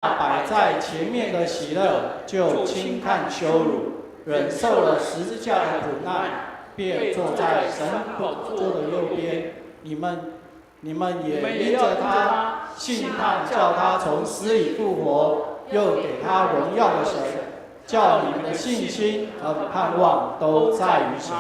摆在前面的喜乐，就轻看羞辱，忍受了十字架的苦难，便坐在神宝座的右边。你们也因着他信他，叫他从死里复活，又给他荣耀的神，叫你们的信心和盼望都在于神。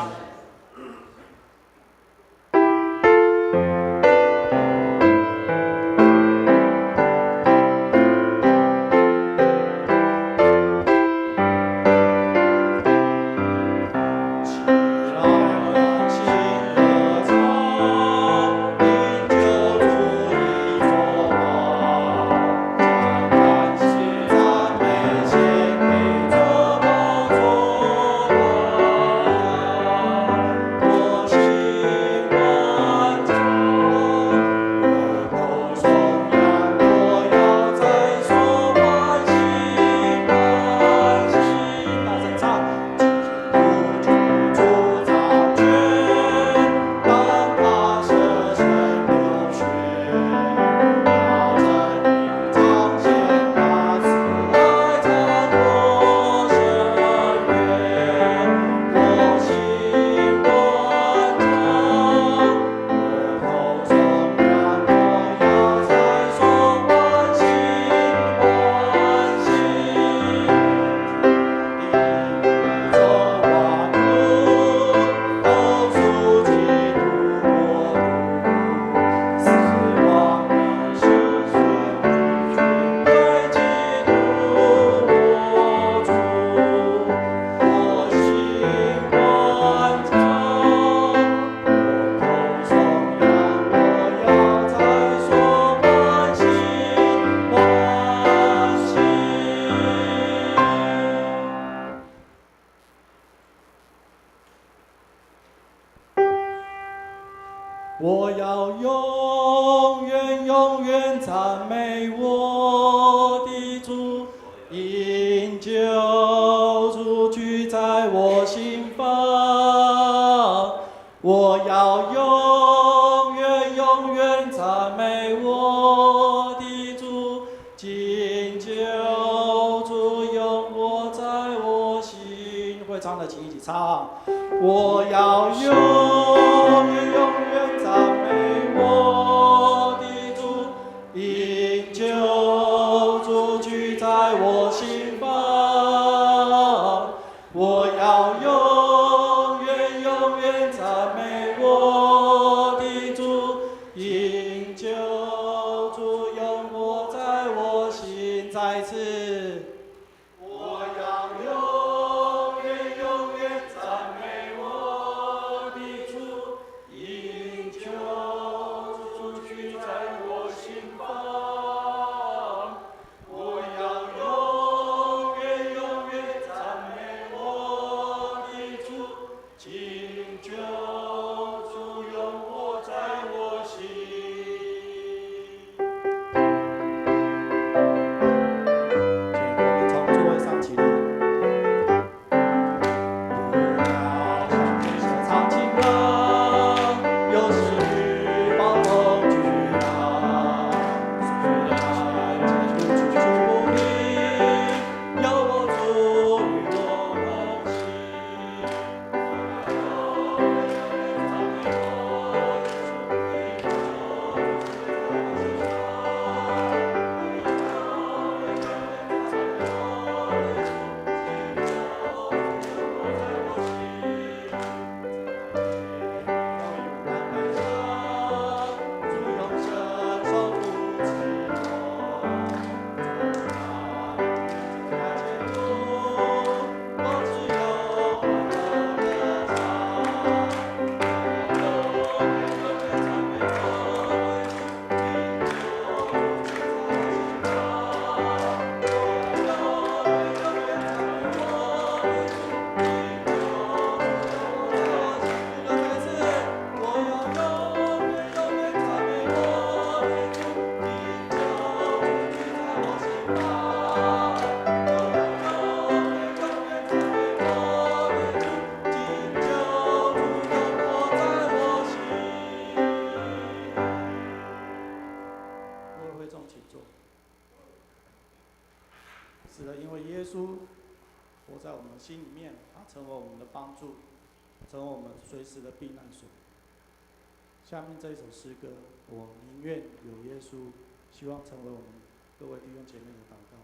我要永远永远赞美我的主，因救主居在我心房。我要永远永远赞美我的主，因救主永活在我心。会唱的请一起唱。我要永远永远赞美我的主，因救主居在我心房。我要永远永远赞美我的主，因救主永活在我心。再一次。我要永远永远赞美我的主，因救主居在我心房。我要永远永远赞美我的主，因救主永活在我心。是的，因为耶稣活在我们心里面，他成为我们的帮助，成为我们随时的避难所。下面这一首诗歌，我宁愿有耶稣，希望成为我们各位弟兄姐妹的祷告。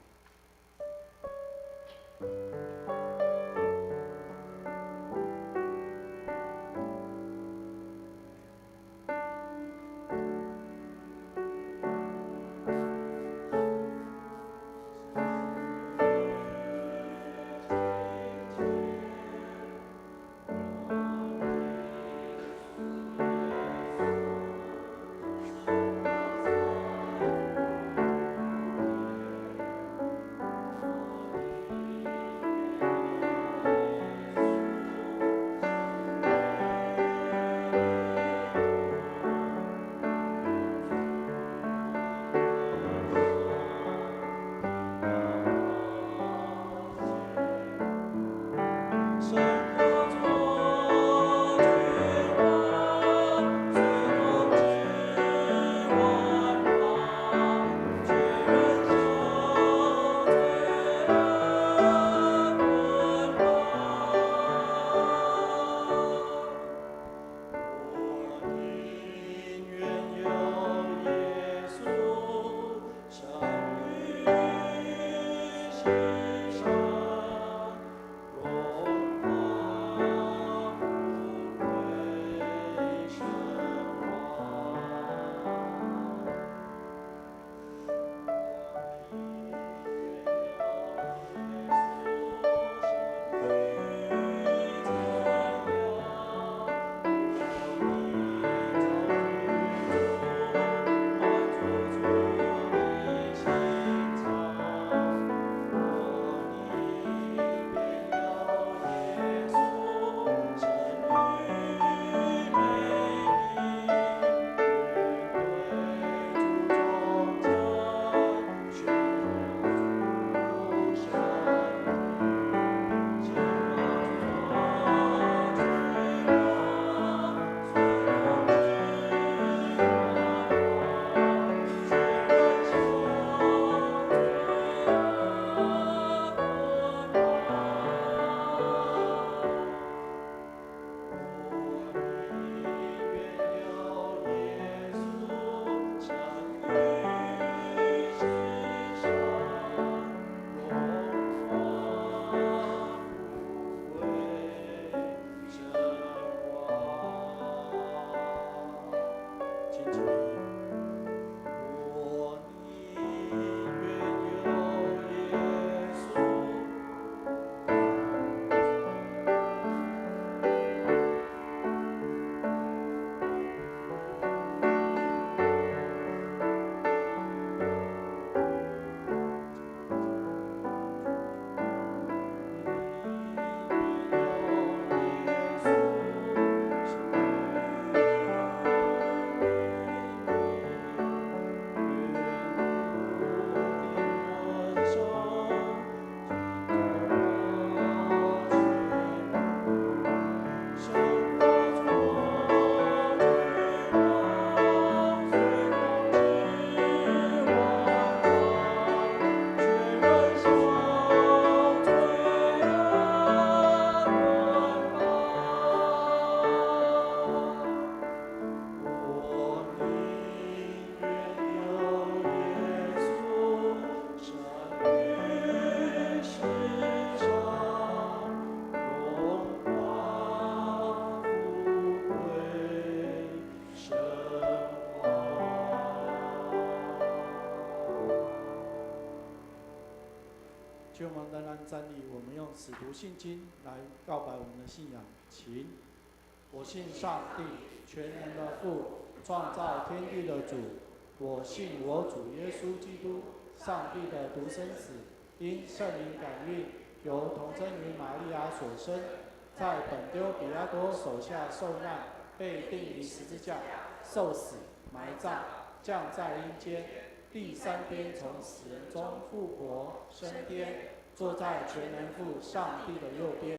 就我们仍然站立，我们用使徒信经来告白我们的信仰。请，我信上帝，全能的父，创造天地的主。我信我主耶稣基督，上帝的独生子，因圣灵感孕，由童贞女玛利亚所生，在本丢彼拉多手下受难，被钉于十字架，受死，埋葬，降在阴间。第三天从死人中复活升天，坐在全能父上帝的右边。